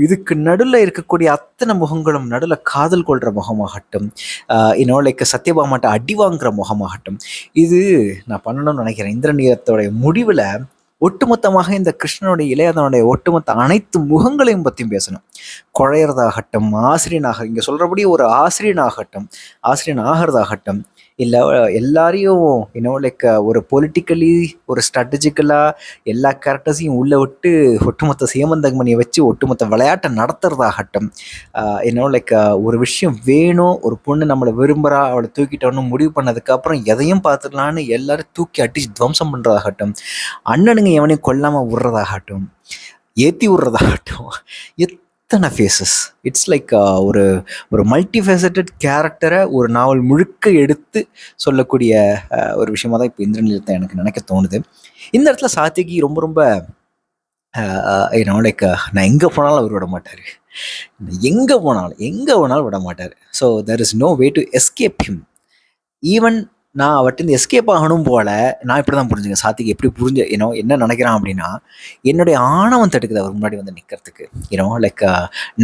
இதுக்கு நடுவில் இருக்கக்கூடிய அத்தனை முகங்களும், நடுவில் காதல் கொள்கிற முகமாகட்டும், லைக் சத்யபாமாட்ட அடி வாங்குகிற முகமாகட்டும், இது நான் பண்ணணும்னு நினைக்கிறேன். இந்திரநீலத்தோடைய முடிவில் ஒட்டுமொத்தமாக இந்த கிருஷ்ணனுடைய இளையாதவனுடைய ஒட்டுமொத்த அனைத்து முகங்களையும் பற்றியும் பேசணும். குழையிறதாகட்டும், ஆசிரியனாக இங்கே சொல்கிறபடி ஒரு ஆசிரியன் ஆகிறதாகட்டும், இல்லை எல்லாரையும் லைக் ஒரு பொலிட்டிக்கலி ஒரு ஸ்ட்ராட்டஜிக்கலாக எல்லா கேரக்டர்ஸையும் உள்ளே விட்டு ஒட்டுமொத்த சேமந்தகமணியை வச்சு ஒட்டுமொத்த விளையாட்டை நடத்துறதாகட்டும், லைக் ஒரு விஷயம் வேணும், ஒரு பொண்ணு நம்மளை விரும்புகிறா, அவளை தூக்கிட்டோன்னு முடிவு பண்ணதுக்கப்புறம் எதையும் பார்த்துடலான்னு எல்லாரும் தூக்கி அடிச்சு துவம்சம் பண்ணுறதாகட்டும், அண்ணனுங்க எவனையும் கொல்லாமல் விடுறதாகட்டும், ஏற்றி விடுறதாகட்டும், அத்தனை ஃபேஸஸ். இட்ஸ் லைக் ஒரு ஒரு மல்டிஃபேசட்டட் கேரக்டரை ஒரு நாவல் முழுக்க எடுத்து சொல்லக்கூடிய ஒரு விஷயமா தான் இப்போ இந்திரநீலத்தை எனக்கு நினைக்க தோணுது. இந்த இடத்துல சாத்திகி ரொம்ப ரொம்ப லைக் நான் எங்கே போனாலும் அவர் விட மாட்டார். எங்கே போனாலும் விட மாட்டார். So there is no way to escape him. Even நான் அவர்கிட்ட எஸ்கேப் ஆகணும் போல நான் இப்படி தான் புரிஞ்சுங்க. சாத்திக்கு எப்படி என்ன நினைக்கிறான் அப்படின்னா, என்னுடைய ஆணவம் தடுக்குது அவர் முன்னாடி வந்து நிற்கிறதுக்கு. லைக்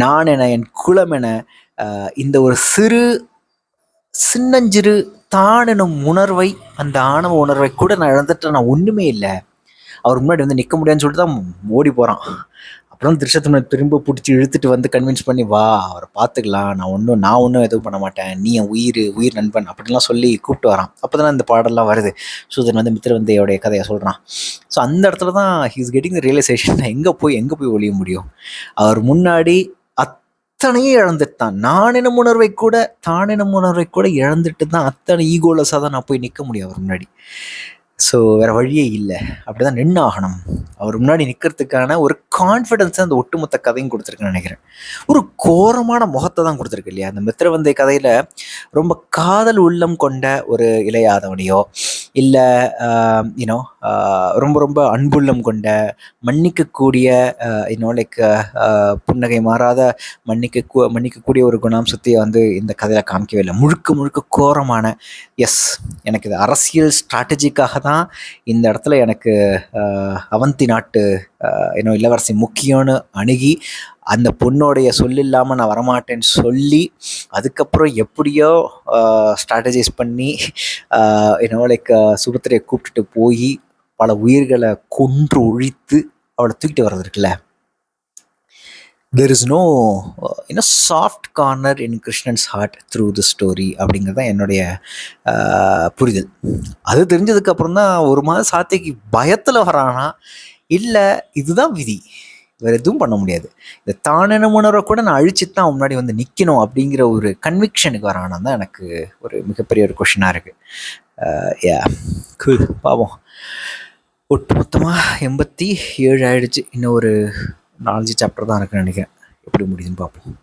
நான் என, என் குலம் என, இந்த ஒரு சின்னஞ்சிறு தான் எனும் உணர்வை, அந்த ஆணவ உணர்வை கூட நான் இழந்துட்டு நான் ஒன்றுமே இல்லை, அவர் முன்னாடி வந்து நிற்க முடியாதுன்னு சொல்லிட்டு தான் ஓடி போகிறான். அப்புறம் திருஷத்தை திரும்ப பிடிச்சி இழுத்துட்டு வந்து கன்வின்ஸ் பண்ணி, வா அவரை பார்த்துக்கலாம், நான் ஒன்றும் எதுவும் பண்ண மாட்டேன், நீ என் உயிர் நண்பன் அப்படின்லாம் சொல்லி கூப்பிட்டு வரான். அப்போ தானே இந்த பாடல்லாம் வருது. சூதன் வந்து மித்திரவந்தையோடைய கதையை சொல்கிறான். ஸோ அந்த இடத்துல தான் ஹீஸ் கெட்டிங் த ரியலைசேஷன், எங்கே போய் ஒழிய முடியும். அவர் முன்னாடி அத்தனையும் இழந்துட்டு தான், தான் எனும் உணர்வை கூட இழந்துட்டு தான், அத்தனை ஈகோலஸாக தான் நான் போய் நிற்க முடியும் அவர் முன்னாடி. ஸோ வேறு வழியே இல்லை, அப்படி தான் நின்று ஆகணும். அவர் முன்னாடி நிற்கிறதுக்கான ஒரு கான்ஃபிடென்ஸை அந்த ஒட்டுமொத்த கதையும் கொடுத்துருக்குன்னு நினைக்கிறேன். ஒரு கோரமான முகத்தை தான் கொடுத்துருக்கு இல்லையா. அந்த மித்திரவந்தை கதையில் ரொம்ப காதல் உள்ளம் கொண்ட ஒரு இளையாதவனையோ, இல்லை ரொம்ப ரொம்ப அன்புள்ளம் கொண்ட, மன்னிக்கக்கூடிய லைக் புன்னகை மாறாத மன்னிக்கக்கூடிய ஒரு குணாம்சத்தையே வந்து இந்த கதையில் காமிக்கவே இல்லை. முழுக்க கோரமான, எஸ் எனக்கு இது அரசியல் ஸ்ட்ராட்டஜிக்காக தான் இந்த இடத்துல எனக்கு அவந்தி நாட்டு இளவரசி முக்கியம்னு அணுகி, அந்த பொண்ணோடைய சொல்லில்லாமல் நான் வரமாட்டேன்னு சொல்லி, அதுக்கப்புறம் எப்படியோ ஸ்ட்ராட்டஜைஸ் பண்ணி லைக் சுபத்திரையை கூப்பிட்டுட்டு போய் பல உயிர்களை கொன்று ஒழித்து அவளை தூக்கிட்டு வர்றது இருக்குல்ல. There is no soft corner in Krishnan's heart through the story அப்படிங்கிறது தான் என்னுடைய புரிதல். அது தெரிஞ்சதுக்கப்புறம் தான் ஒரு மாதிரி சாத்திக்கு பயத்தில் வரானா, இல்லை இதுதான் விதி, வேறு எதுவும் பண்ண முடியாது, இந்த தானென உணர்வை கூட நான் அழிச்சிட்டு தான் முன்னாடி வந்து நிற்கணும் அப்படிங்கிற ஒரு கன்விக்ஷனுக்கு வரானா தான் எனக்கு ஒரு மிகப்பெரிய ஒரு கொஷினாக இருக்குது. பாவம், ஒட்டு மொத்தமாக 87 ஆயிடுச்சு. இன்னும் ஒரு 4 சாப்டர் தான் இருக்குன்னு நினைக்கிறேன். எப்படி முடியுதுன்னு பார்ப்போம்.